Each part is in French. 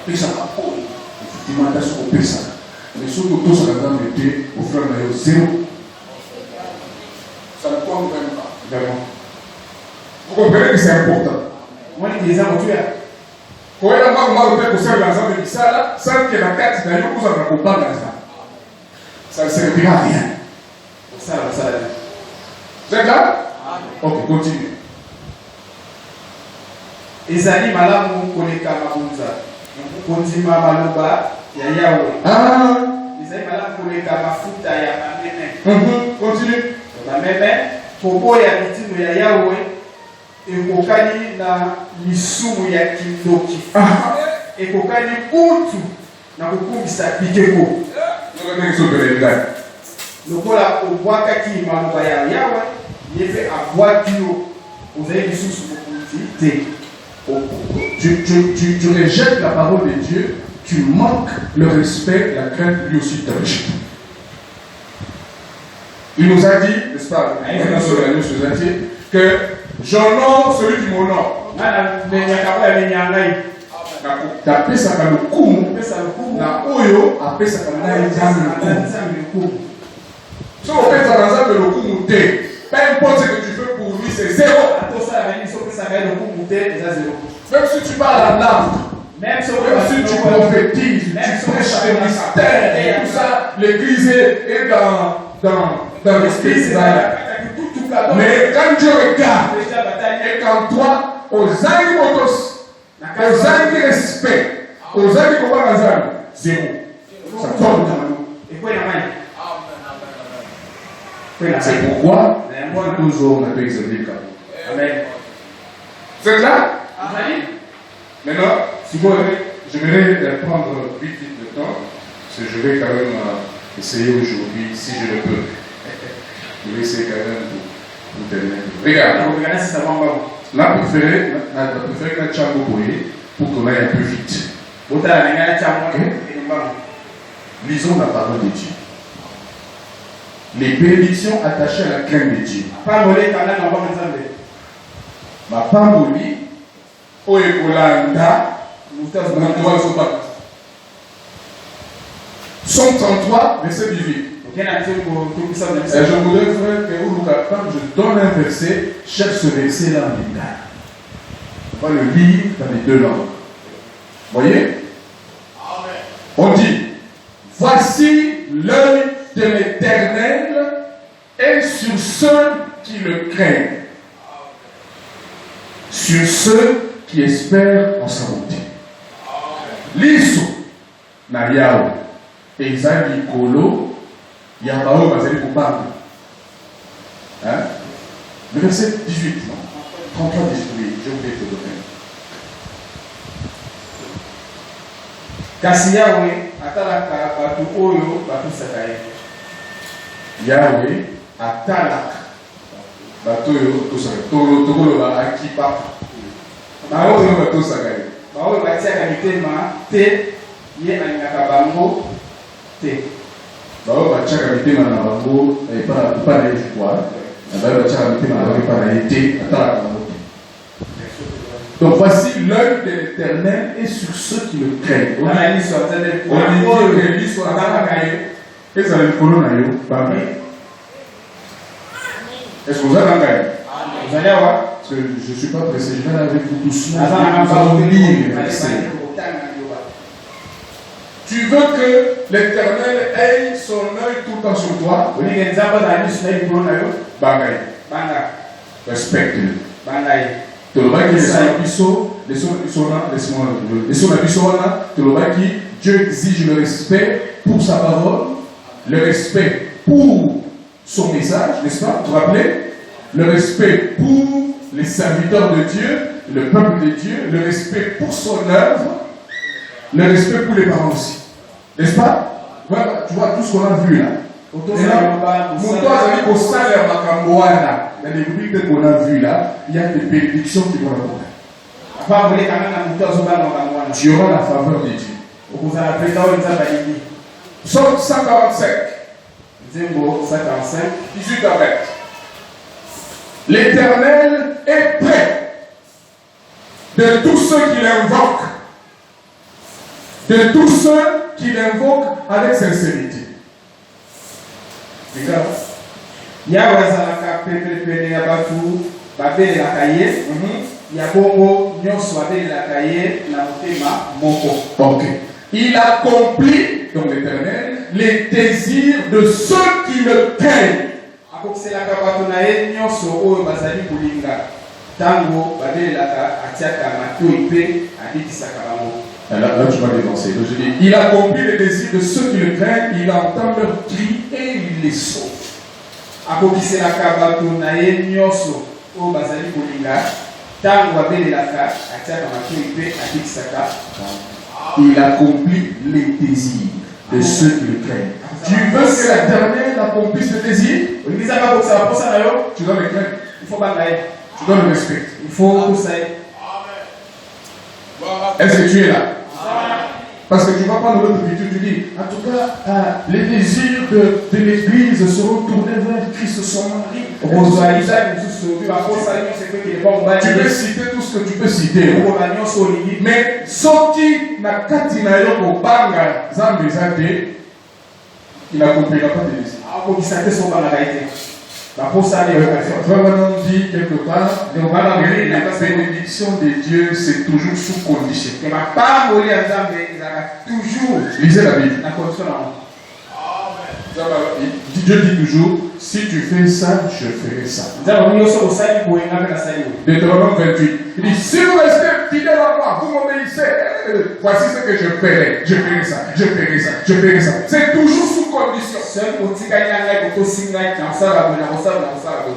Pesa kaponi. Effectivement, au pesa. Mais surtout, tous ça va mettre au frère de zéro. Ça ne compte même pas. Vraiment. Vous comprenez que c'est important. Moi, je dis ça, tu as. Quand on a fait pour faire l'ensemble de ça, sans que la carte d'ailleurs, vous en accompagne à ça. Ça ne servira à rien. Ça. Vous êtes là? Ok, continue. Ezali malamu koleka mabunza. Kondima maloba ya Yahweh. Ezali malamu koleka mafuta ya mameme. Continue. Mameme popo ya mitindo ya Yahweh ekokani na lisumu ya kindoki. Ekokani utu na kukumbisa bikeko. Lokola obwakaki maloba ya Yahweh yefe abwaki yo ozali lisusu bokuti te. Tu rejettes la parole de Dieu, tu manques le respect, la crainte, lui aussi te rejette. Il nous a dit, n'est-ce pas, que j'honore celui qui m'honore. T'appelles ça comme le coup, na oyo, appelle ça comme le coup. Si on fait ça dans le coup, peu importe ce que tu fais pour lui, c'est zéro. Même si tu parles en langue, même si tu prophétises, tu prêches les mystères et tout ça, l'église est dans l'esprit. Mais quand Dieu regarde, et quand toi, aux animaux, aux animaux respect, aux animaux zéro. Ça tombe. C'est pourquoi toujours on a pu examiner le cas. Amen. Vous êtes là? Maintenant, si vous j'aimerais prendre vite le temps, parce que je vais quand même essayer aujourd'hui, si je le peux. Je vais essayer quand même pour terminer. Regarde, la préférée que la chambre pour qu'on aille un peu vite. Lisons la parole de Dieu. Les bénédictions attachées à la crainte de Dieu. Ma pamboli, Oekolanda, Somme 33, verset 18. Et je voudrais, frère, que quand je donne un verset, cherche ce verset-là en détail. On va le lire dans les deux langues. Voyez? On dit, voici l'œil de l'Éternel est sur ceux qui le craignent, sur ceux qui espèrent en sa bonté. Liso na Yahweh ezali kolo ya bao bazali kopanga. Le verset 18, 33, 18, je voulais te donner. Kasi Yahweh atalaka batu oyo batusaka ye. Yahweh atalaka batu oyo batusaka tokolo ba akipa. Bao oyo batusaka ye. Bao batiaka mitema te ye alingaka bango te. Bao batiaka mitema na bango pas na espoir. Bao batiaka mitema na bango pas na été atalaka bango. Donc voici l'œil de l'Éternel est sur ceux qui le craignent. On dit que l'histoire est dans le colon. Est-ce que vous avez engagé? Parce que je ne suis pas pressé, je vais aller avec vous doucement. Nous allons lire le verset. Tu veux que l'Éternel ait son œil tout le temps sur toi? Bangay. Respecte-le. Dieu exige le respect pour sa parole, le respect pour son message, n'est-ce pas? Vous vous rappelez? Le respect pour les serviteurs de Dieu, le peuple de Dieu, le respect pour son œuvre, le respect pour les parents aussi. N'est-ce pas? Voilà, tu vois tout ce qu'on a vu là. Dans les rubriques qu'on a vues là, il y a des bénédictions qui vont apporter. Tu auras la faveur de Dieu. Psaume 145. 18 à 20. L'Éternel est près de tous ceux qui l'invoquent. De tous ceux qui l'invoquent avec sincérité. Regarde. Yahweh azalaka pene ya batu babelelaka ye ya bongo nyonso babelelaka ye na motema moko. Ok. Il accomplit, donc l'Éternel, les désirs de ceux qui le craignent. Akokiselaka batu na ye nyonso oyo bazali kolinga tango babelelaka atiaka matoi mpe abikisaka bango. Là, tu vas dénoncer. Je dis, il accomplit les désirs de ceux qui le craignent, il entend leur cri et il les sauve. Akokiselaka batu na ye nyonso oyo bazali kolinga tango babelelaka atiaka matoi mpe abikisaka. Il accomplit les désirs de ceux qui le craignent. Tu veux que l'Éternel accomplisse les désirs? Tu dois le craindre. Tu dois le respecter. Il faut tout ça. Est-ce que tu es là? Parce que tu vas prendre l'autre écriture, tu dis, en tout cas, les désirs de l'Église seront tournés vers Christ son mari. Tu peux citer tout ce que tu peux citer. Mais sorti na katina yoko banga zambe zate, il n'accomplira pas de désirs. Vraiment dit quelque part, la bénédiction de Dieu, c'est toujours sous condition. Lisez la Bible. Dieu dit toujours, si tu fais ça, je ferai ça. Deutéronome 28. Il dit, si vous restez fidèles à moi, vous m'obéissez, voici ce que je ferai. Je ferai ça, je ferai ça, je ferai ça. C'est toujours sous condition.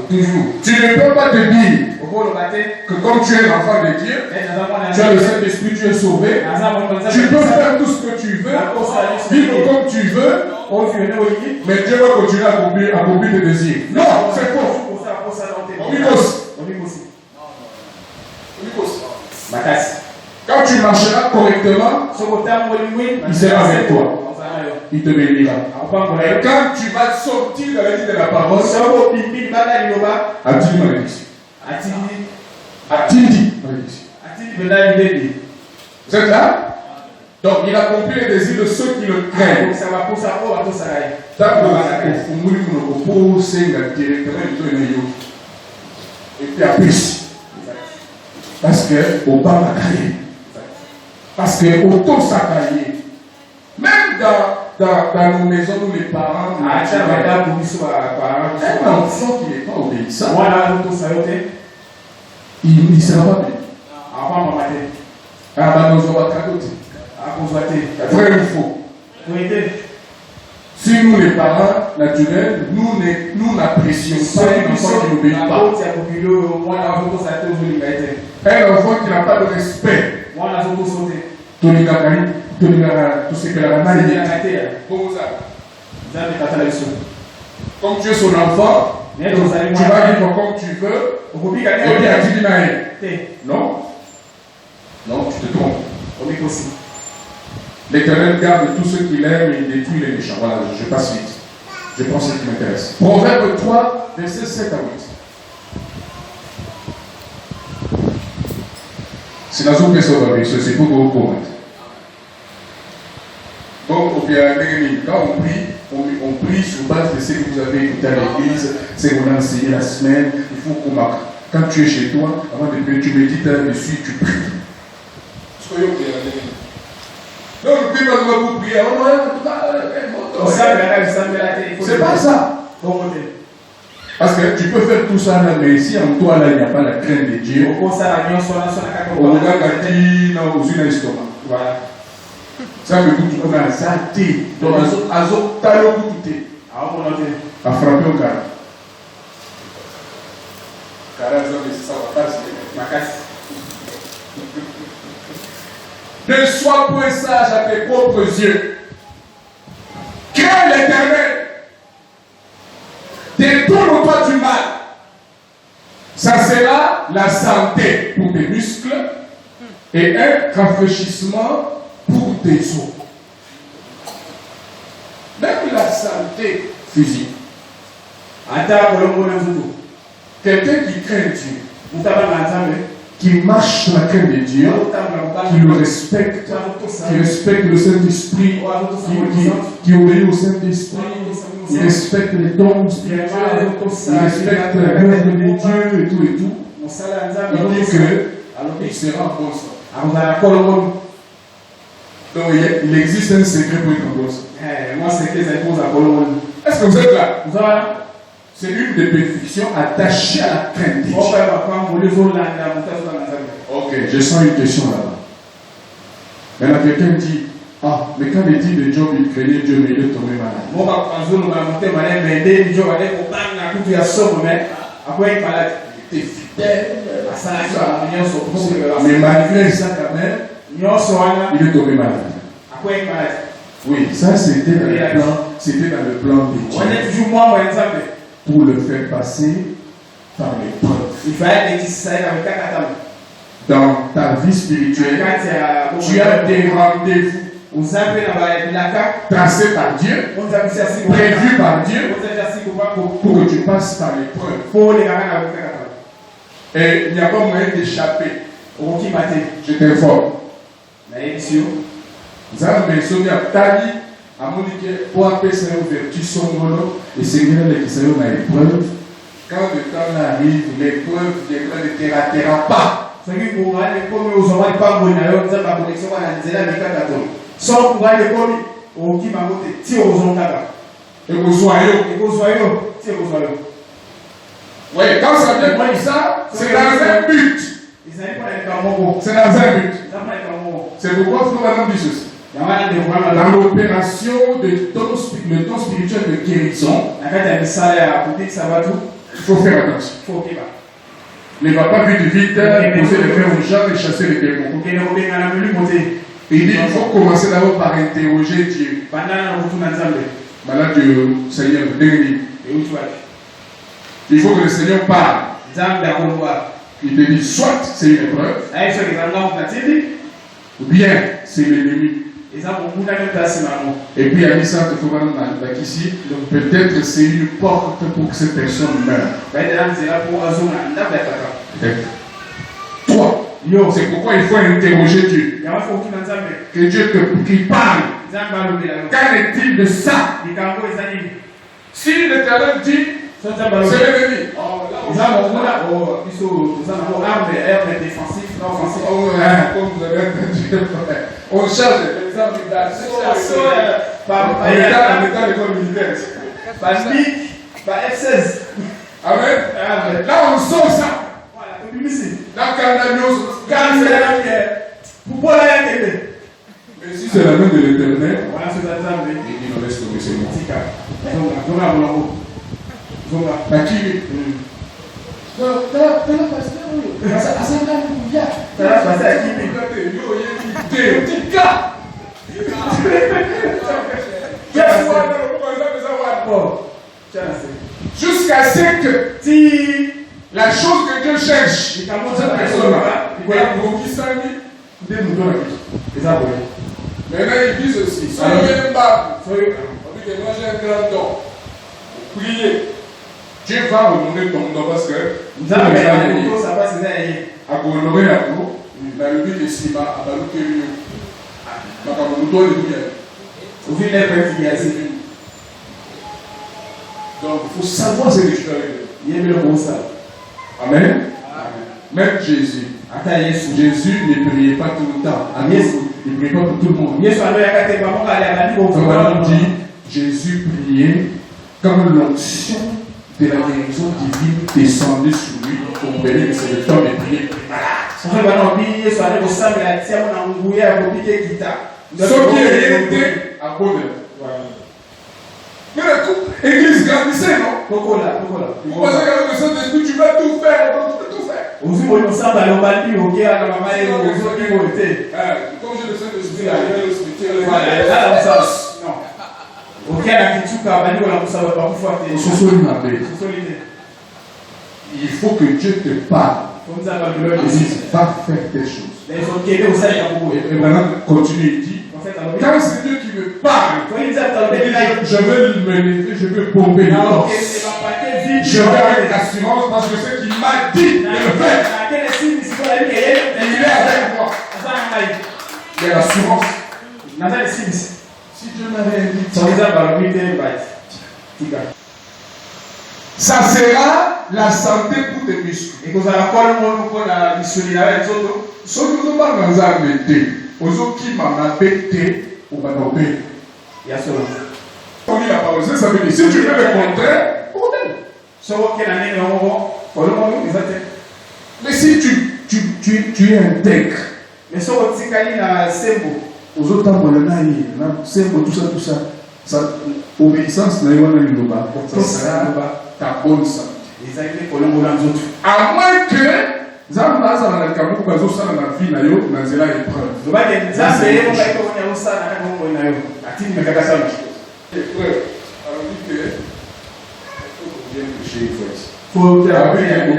Toujours. Tu ne peux pas te dire que comme tu es l'enfant de Dieu, tu as le Saint-Esprit, tu es sauvé. Tu peux faire tout ce que tu veux, vivre comme tu veux, mais Dieu va continuer à accomplir tes désirs. Non, c'est faux. Quand tu marcheras correctement, il sera avec toi. Il te bénira. Et quand tu vas sortir de la vie de la parole, Attindi malédiction. Attindi malédiction. Vous êtes là? Donc il accomplit les désirs de ceux qui le craignent. Et puis après, parce que au bas parce que auto sacré, même dans nos maisons où les parents, un enfant qui n'est pas obéissant, il ne sera pas béni. Vrai ou faux? Si nous les parents naturels, nous n'apprécions pas un enfant qui n'obéit pas. Un enfant qui n'a pas de respect. Comme tu es son enfant, tu vas vivre comme tu veux. Non. Non, tu te trompes. L'Éternel garde tous ceux qui l'aiment et il détruit les méchants. Voilà, je passe vite. Je prends ce qui m'intéresse. Proverbe 3, versets 7 à 8. C'est la zone que ça va vivre, c'est pour vous commettre. Donc, quand on prie sur base de ce que vous avez écouté à l'église, ce qu'on a enseigné la semaine, il faut qu'on marque. Quand tu es chez toi, avant de prier, tu médites dessus, tu pries. Non, ne prie pas pour prier. C'est pas ça. Parce que tu peux faire tout ça là, mais si en toi là, il n'y a pas la crainte de Dieu, on regarde dans une estomac. Voilà. Ça veut dire que tu as zaté. Donc, à frapper au carré. Ne sois point sage à tes propres yeux. Crains l'Éternel. Détourne-toi du mal. Ça sera la santé pour tes muscles et un rafraîchissement pour tes os. Même la santé physique. quelqu'un qui craint Dieu, qui marche dans la crainte de Dieu, qui le respecte, qui respecte le Saint-Esprit, qui obéit au Saint-Esprit, il respecte les dons spirituels, il respecte l'œuvre de Dieu et tout. Il dit qu'il sera en bon sang. Donc il existe un secret pour être en bon sang. Est-ce que vous êtes là? C'est une des perfections attachées à la crainte de Dieu. Ok, je sens une question là-bas. Maintenant, quelqu'un dit, ah, mais quand il dit de Job, il craignait Dieu, mais il est tombé malade. Il était fidèle. Mais malgré ça, quand même, il est tombé malade. Oui, ça c'était dans le plan de Dieu. Pour le faire passer par l'épreuve. Dans ta vie spirituelle, tu as des rendez-vous tracés par Dieu, prévus par Dieu, pour que tu passes par l'épreuve. Et il n'y a pas moyen d'échapper. Je t'informe. Vous avez mentionné à Tali, à Monique, pour appeler ça une vertu sombre, et Seigneur, qui s'est dans l'épreuve. Quand le temps arrive, l'épreuve ne te ratera pas. Oui, quand ça vient comme ça, c'est dans un but. C'est dans un but. C'est pourquoi il faut maintenant dire ceci. Dans l'opération de le don spirituel de guérison, il faut faire attention. Ne va pas vite poser les mains aux gens et chasser les démons. Il dit qu'il faut commencer d'abord par interroger Dieu. Malade du Seigneur, il faut que le Seigneur parle. Il te dit soit c'est une épreuve, ou bien c'est l'ennemi. Et puis il y a dit ça qu'il faut voir ici. Peut-être c'est une porte pour que cette personne meure. Toi, c'est pourquoi il faut interroger Dieu. Que Dieu te parle. Qu'en est-il de ça? Si l'Éternel dit, c'est l'ennemi. On charge l'exemple en état d'école militaire. F16. Amen. Là, on sort ça. Là, mais si c'est la main de l'Éternel, il nous laisse tomber, c'est bon. Jusqu'à ce que la chose que Dieu cherche, cette personne-là, maintenant ils disent aussi, soyez bas, on dit que moi j'ai un grand don. Priez. Dieu va honorer ton don parce que à honorer la peau, dans le but de Sima, à Balouké, donc il faut savoir ce que tu fais. Amen. Même Jésus. Jésus ne priait pas tout le temps. Amen. Il ne priait pas pour tout le monde. On dit Jésus priait quand l'onction de la guérison divine descendait sur lui. Vous comprenez que c'est le temps de prier plus malade. Ce qui est réalité à Bonheur. Mais l'église grandissait, non? Vous pensez qu'avec le Saint-Esprit, tu vas tout faire, tu peux tout faire. Comme j'ai le Saint-Esprit, il y a le spirituel. Il faut que Dieu te parle. Il dit, va faire telle chose. Et maintenant, continue, il dit, quand c'est Dieu qui me parle, je veux me lever, je veux bomber le torse. Je veux avec assurance parce que ce qu'il m'a dit de le faire. Il est avec moi. Il y a l'assurance. Si Dieu m'avait dit, ça sera la santé pour tes muscles. Ce que nous parlons dans un métier, aux autres qui m'en appellent, on va nous payer. On dit la parole, ça veut dire, si tu veux le contraire, mais si tu es intègre, aux autres tout ça, ça obéissance, ça sera ta bonne santé. À moins que Zamba ça na kamu kwa zo sana na vie na yo na zela épreuve. Il n'y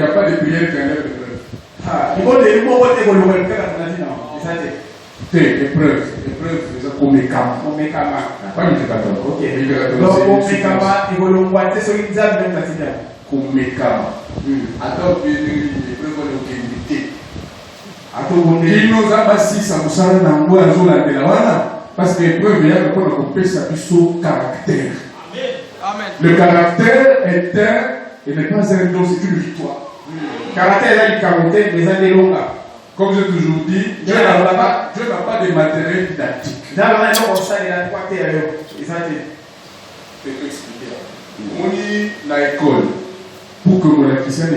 a pas de prière qui enlève l'épreuve. Épreuve, c'est comme les camps. Pas une il nous a bassi ça nous sert dans moi de la parce que l'épreuve est là pour couper sa caractère. Le caractère est et n'est pas un don, c'est une victoire. Caractère est le caractère des années longues. Comme j'ai toujours dit, Dieu n'a pas de matériel didactique. On dit dans l'école, pour que mon acquisition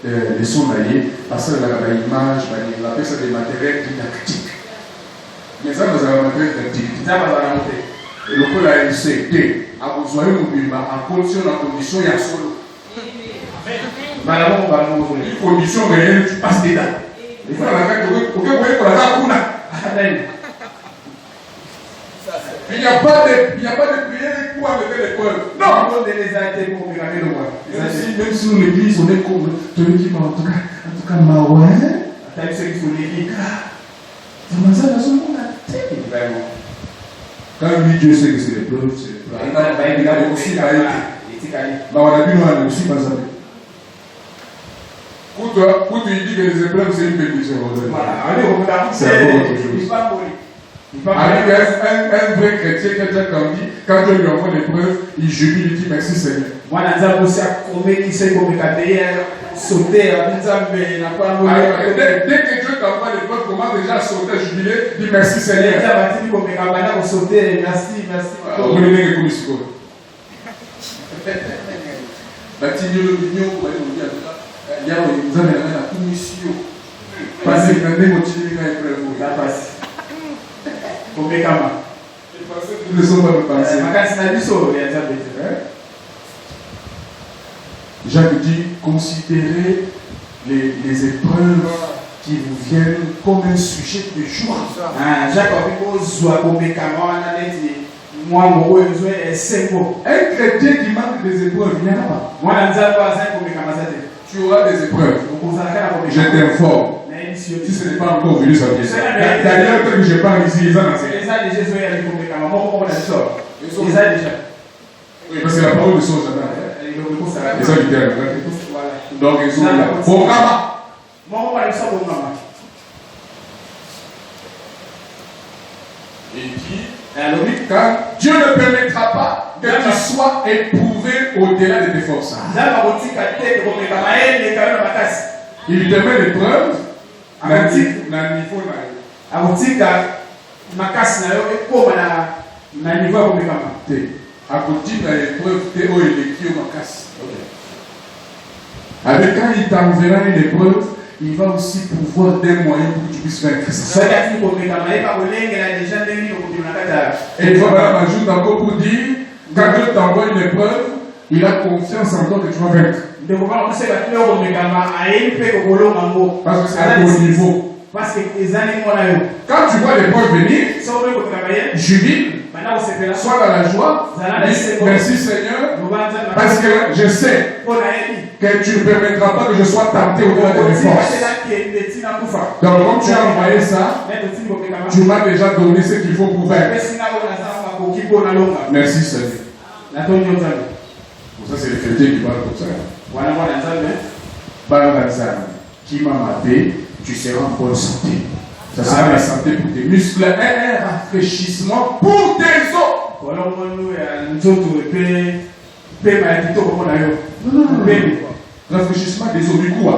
les leçons d'ailleurs, parce que l'image, on appelle ça des matériels didactiques. Mais ça, nous avons un matériel didactique. Et le coup, la LCT, a besoin de en condition, il y a solo. Une condition réelle, tu passes dedans. Il faut la il n'y a pas de prière pour enlever l'épreuve. Non. Même si nous l'église, on est comme celui qui m'a en tout cas Maoué. Quand lui Dieu sait que c'est l'épreuve, c'est l'épreuve. Il a aussi pour te dire que les épreuves, c'est une bénédiction. C'est autre chose. Avec un vrai chrétien, quelqu'un comme dit, quand Dieu lui envoie l'épreuve, il jubile, il dit merci Seigneur. Dès que Dieu t'envoie l'épreuve, comment déjà sauter, jubiler, dis merci Seigneur. Jacques dit, considérez les épreuves qui vous viennent comme un sujet de joie. Un chrétien qui manque des épreuves, il n'y en a pas. Tu auras des épreuves. Je t'informe. Si ce n'est pas encore venu, ça vient. D'ailleurs, que je parle ici, ils en ont oui, parce que la parole de son jamais. Ils ont du terme. Donc, ils sont là. Bon, il dit, car Dieu ne permettra pas que tu sois éprouvé au-delà de tes forces. Il te met l'épreuve à un niveau. À côté de l'épreuve, Théo et l'équipe au Makassi. Avec quand il t'enverra une épreuve, il va aussi pouvoir d'un moyen pour que tu puisses vaincre ça. Et il faut ajouter encore pour dire, quand Dieu t'envoie une épreuve, il a confiance en toi que tu vas vaincre. Parce que c'est à ton niveau. Quand tu vois l'épreuve venir, jubile, sois dans la joie, merci Seigneur, parce que je sais que tu ne permettras pas que je sois tenté au-delà de mes forces. Donc, comme tu as envoyé ça, tu m'as déjà donné ce qu'il faut pour faire. Merci Seigneur. Ça, c'est les chrétiens qui parlent comme ça. qui m'a maté, tu seras en bonne santé. Ça sera la santé pour tes muscles et un rafraîchissement pour tes os. Rafraîchissement des os du cou.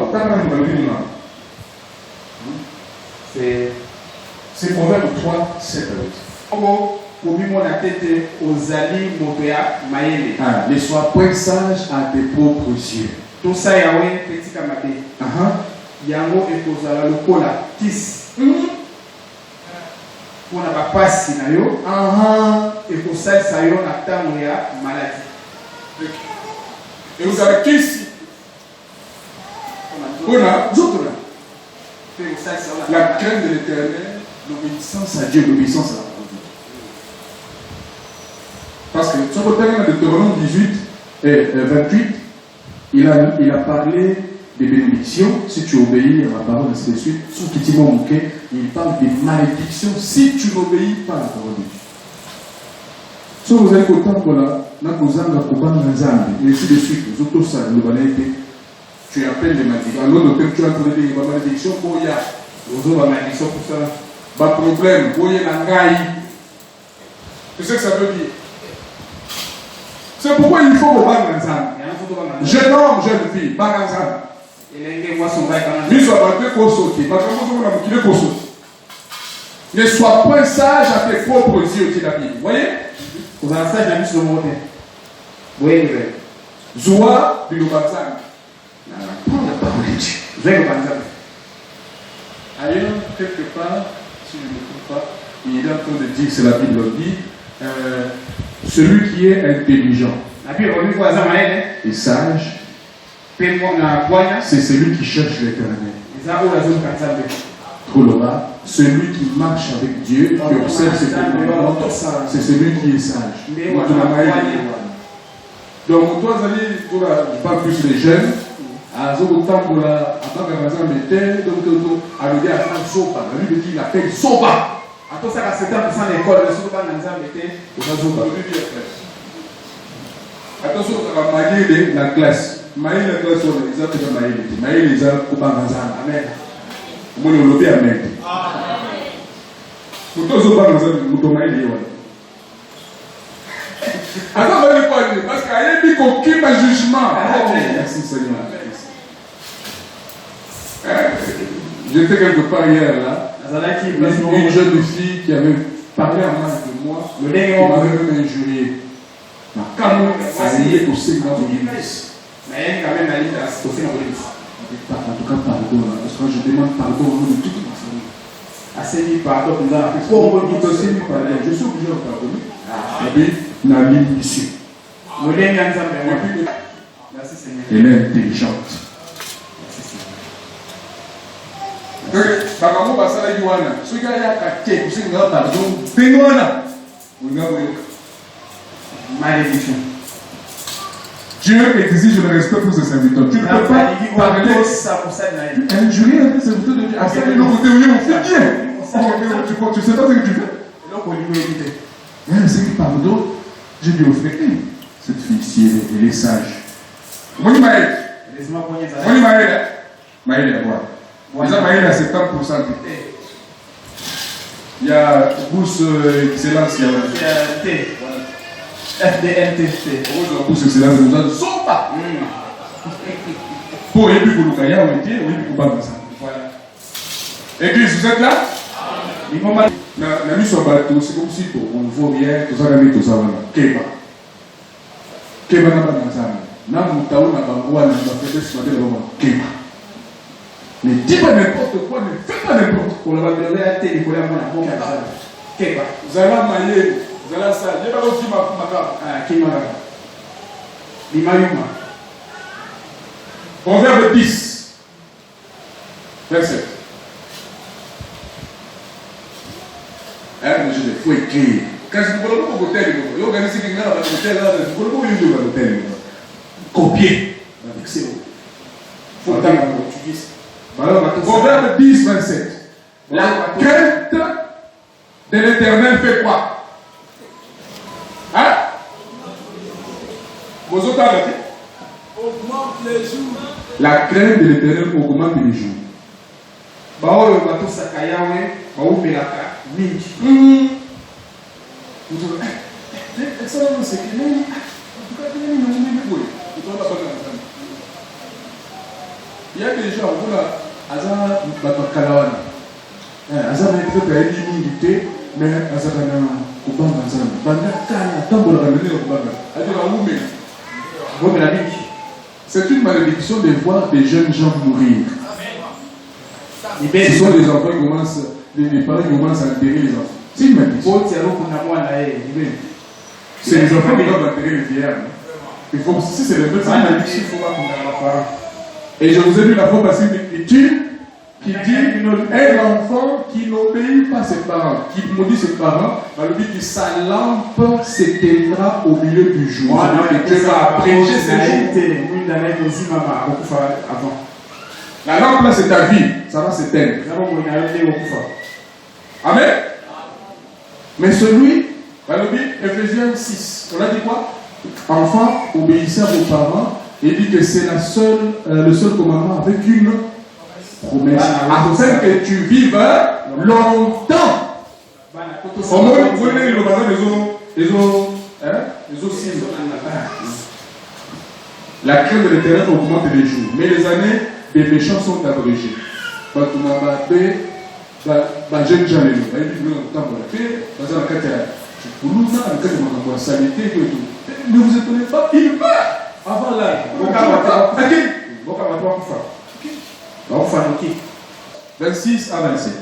C'est Proverbe 3, 7. Ne sois point sage à tes propres yeux. Yango ekozala lokola kisi mpona bapasi na yo ekosalisa yo na ntango ya maladi ekozala kisi mpona nzoto la crainte de l'éternel, l'obéissance à Dieu, l'obéissance à la parole. Parce que sur le terrain de Deutéronome 18 et 28, il a parlé des bénédictions si tu obéis à la parole, ainsi de suite. Sur petit mot manqué, il parle des malédictions si tu n'obéis pas à la parole de Dieu. Si vous avez autant que là, et ainsi de suite, les autres ça, tu appelles les malédictions. Alors, tu as trouvé des malédictions pour y avoir. Aux autres malédictions pour ça. Pas de problème, pour y avoir. Tu sais ce que ça veut dire? C'est pourquoi il faut au Banganzan. Jeune homme, jeune fille, Banganzan. Ne sois point sage à tes propres yeux, dit la Bible. Vous voyez? Vous avez un sage à le monde. Oui, Zoua, Bilobanzan. Prends la parole de Dieu. Ailleurs, quelque part, si je ne me trompe pas, il est en train de dire, c'est la Bible dit, celui qui est intelligent et sage, c'est celui qui cherche l'éternel. Celui qui marche avec Dieu, qui observe ses commandements, c'est celui qui est sage. Donc, toi, je parle plus les jeunes. Il appelle Soba. Attention à la classe. Maïl la classe, on les a fait Maïl. Maïl les a coupé en Amen. Mon lobby Amen. Pour tous les gens, nous Maïl. Attends, parce qu'il y a dit qu'aucun jugement. Merci Seigneur. J'étais quelque part hier là. Une jeune fille qui avait parlé à moi de moi, qui m'avait même injurié. Quand on a lié au Seigneur de l'Église. En tout cas, pardon. Parce que je demande pardon au nom de toute ma famille. Je suis obligé de pardonner. Et puis, Nabi ici. Elle est intelligente. Malédiction. Dieu exige le respect pour ses serviteurs. Tu ne peux pas parler injurier un serviteur de Dieu. À ça, il fait bien. Tu sais pas ce que tu fais. C'est qui pardonne. J'ai dit au frère, cette fille-ci, elle est sage. Moni Maël. Moni Maël. Maël est à moi. Maël a 70%. Il y a bourse excellence. Il y a FDNTC. Bourse excellence, nous avons Sopa. Pour Ebi Kouloukaya, on était, oui, pour Bamasa. Église, vous êtes là? La mise sur bateau, c'est comme si on voit bien, tout ça, tout ça, Keba. Keba n'a pas d'ensemble. N'a pas de Keba. Ne dis pas n'importe quoi, ne fais pas n'importe quoi. Vous allez mailler, vous allez ça. Je vais pas aussi ma Proverbe 10, verset. Mais je dis, il faut écrire. Quand je ne peux pas hôtel, je organise quelque chose à l'hôtel, je ne peux pas aller à l'hôtel. Copier. C'est bon. Il faut attendre que tu dises. Proverbe 10, 27. La crainte de l'éternel fait quoi? Hein? Vos autres arrêtez. Augmente les jours. La crainte de l'Éternel augmente les jours. baoyo batosaka yawe baumelaka mingi. Il y a des gens, voilà, Aza Batakalawana. Aza n'a peut-être pas été milité, mais Aza n'a pas Kubanga Zan. Banda Kana, Tambola Ramene Kubanga. Adela Woumé. C'est une malédiction de voir des jeunes gens mourir. Ce sont les enfants qui commencent, les parents qui commencent à enterrer les enfants. C'est une malédiction. C'est les enfants qui doivent enterrer les vieillards. Il faut, si c'est le peu, c'est une malédiction, il faut pas qu'on ait la parole. Et je vous ai lu la fois passée une écriture qui dit un enfant qui n'obéit pas à ses parents, qui maudit ses parents, va lui dire que sa lampe s'éteindra au milieu du jour. Dieu va abréger ses jours. La lampe là c'est ta vie, ça va s'éteindre. Amen. Mais celui, va lui dire, Ephésiens 6, on a dit quoi? Enfant, obéissez à vos parents. Il dit que c'est le seul commandement avec une promesse. Afin que tu vives longtemps. Au moins, vous voyez le ballon des eaux cibles. La crainte de l'Éternel augmente les jours, mais les années des méchants sont abrégées. Ne vous étonnez pas, il meurt avant l'âge. 26 à 27.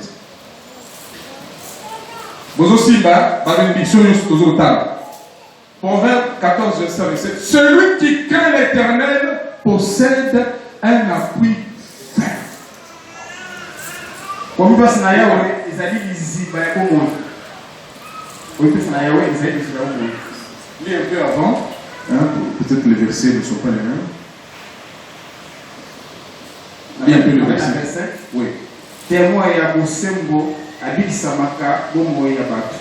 Proverbe 14, verset 27. Celui qui craint l'Éternel possède un appui ferme. Lis un peu avant, peut-être les versets ne sont pas les mêmes. Lis un peu le verset. Oui. Témoin ya bosembo abikisamaka bomoi ya bato.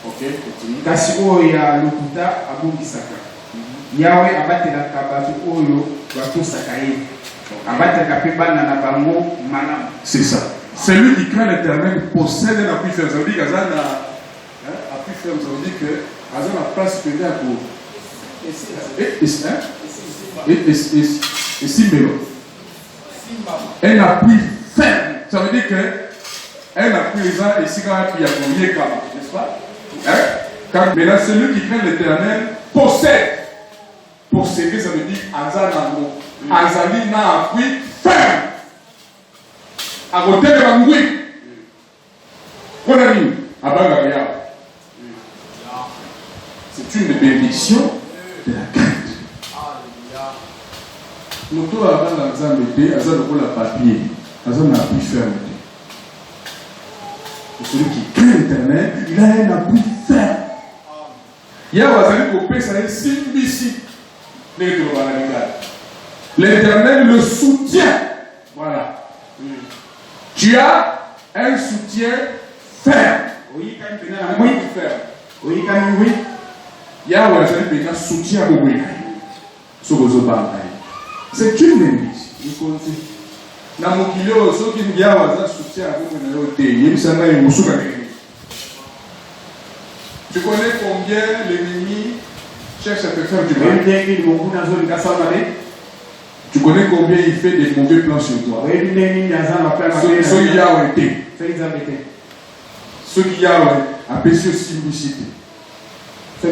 Ok, continue. Kasi oyo ya lokuta abongisaka. Yawe abatelaka bato oyo batosaka ye. Abatelaka mpe bana na bango malamu. C'est ça. Celui qui craint l'Éternel possède un appui ferme. Ça veut dire qu'Azan a appui ferme, ça veut dire que Azan a place que là pour. Et Simbelo. Un appui ferme. Ça veut dire qu'un appui est ici quand il y a combien de cas, n'est-ce pas? Quand maintenant celui qui craint l'Éternel possède. Posséder, ça veut dire Azan Amo. Azali n'a appui ferme. À côté de la mouille. Qu'on a mis à Bangabia. C'est une bénédiction de la crainte. Nous tous avant l'Azan mété, Azan pour la papier, Azan a appui ferme. Celui qui craint l'Éternel, il a un appui ferme. Il y a Azan pour paix, ça est Simbisi. L'Éternel le soutient. Voilà. Tu as un soutien ferme. Oui, ferme. Oui, oui. Yahweh a un soutien au oui. C'est une bénédiction. Dans mon kilo, ceux qui me un soutien à vous, tu connais combien l'ennemi cherche à te faire du mal? Tu connais combien il fait des mauvais plans sur toi? Ceux qui ont été. Ceux qui ont apprécié aussi simplicité. Et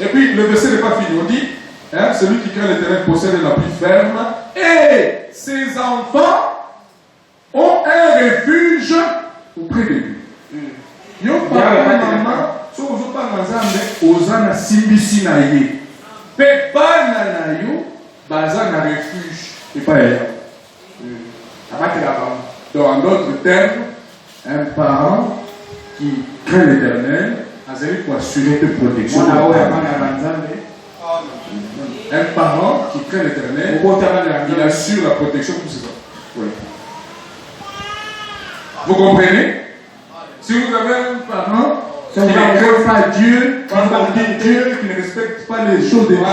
puis le verset n'est pas fini. On dit, celui qui craint l'Éternel possède un appui ferme et ses enfants ont un refuge auprès de lui. Yo papa maman, so ozo pa nzambe ozana simbisi na ye. Pe bana na yo baza na refuge et pas ailleurs. Donc en d'autres termes, un parent qui craint l'Éternel a pour assurer tes protections. Un parent qui craint l'Éternel, il assure la protection pour ses enfants. Oui. Vous comprenez? Si vous avez un parent qui ne craignent pas Dieu, qui ne Dieu, qui ne respectent pas les choses de Dieu.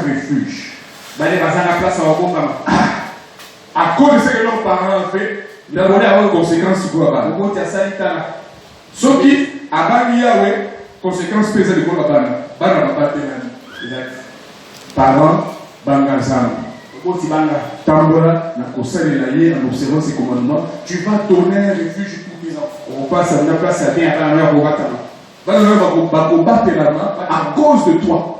Refuge. À cause de ce que leurs parents ont fait, il y a des conséquences sur la base. Ce qui a banni Yahweh, conséquences spéciales de la base. Parents, Bangazan. Tambola, na kosali na ye, en observant ses commandements, tu vas donner un refuge pour tes enfants. On passe à une place à bien à la à cause de toi.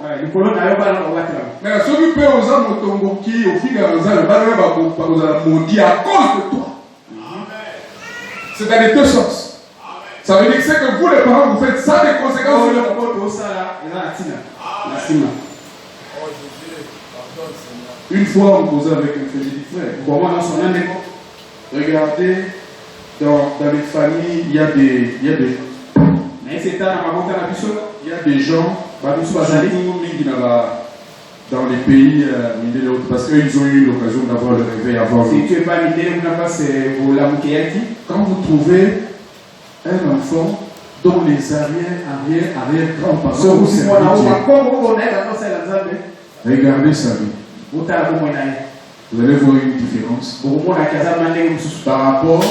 Mais la seule qui peut aux hommes qui au fil à maudit à cause de toi. C'est dans les deux sens. Ça veut dire que c'est que vous les parents vous faites ça des conséquences sur le Une fois on causait avec un frère. Regardez, dans les familles, il y a des gens, dans les pays, parce qu'ils ont eu l'occasion d'avoir le réveil avant. Quand vous trouvez un enfant dont les arrière-grands-parents sont regardez sa vie. Vous allez voir une différence. Par rapport,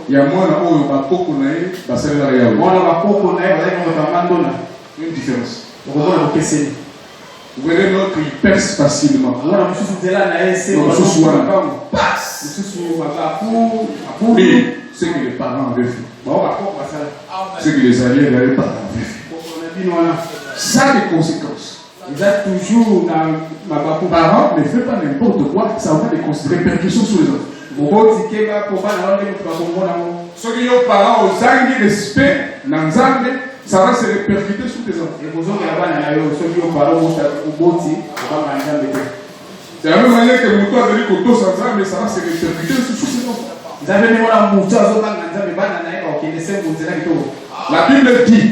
il y a moins une différence. Vous voyez l'autre, il perce facilement. Oui, c'est que les parents avaient fait. C'est que les alliés n'avaient pas fait. Ça a des conséquences. Parents ne fait pas n'importe quoi, ça va des répercussions sur les autres. Ceux qui ont parents aux anges respect, ça va se répercuter sur tes enfants. C'est la même manière que mon toit a dit que sans âme, mais ça va se répercuter sur ses enfants. La Bible dit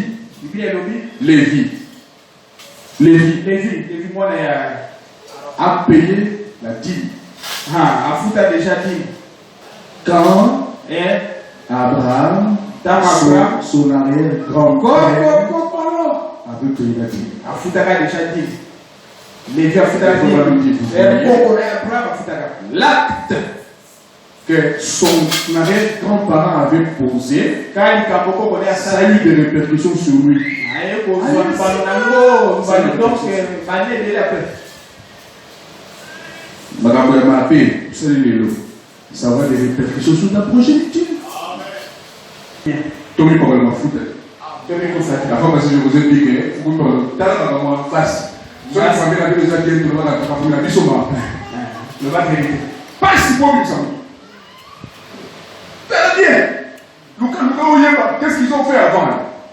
Lévi a payé la dîme. Quand Abraham, son arrière-grand-père, avait payé la dîme. L'acte que son arrière-grand-parent avait posé, ça a eu des répercussions sur lui. Ça va des répercussions sur ta progéniture. Tommy pas vraiment foutre. La fois parce que je vous ai dit que vous dans la face. Vous avez famille la déjà dit que la famille la mission le va vérité. Pas si bon que ça. Très bien. Qu'est-ce qu'ils ont fait avant?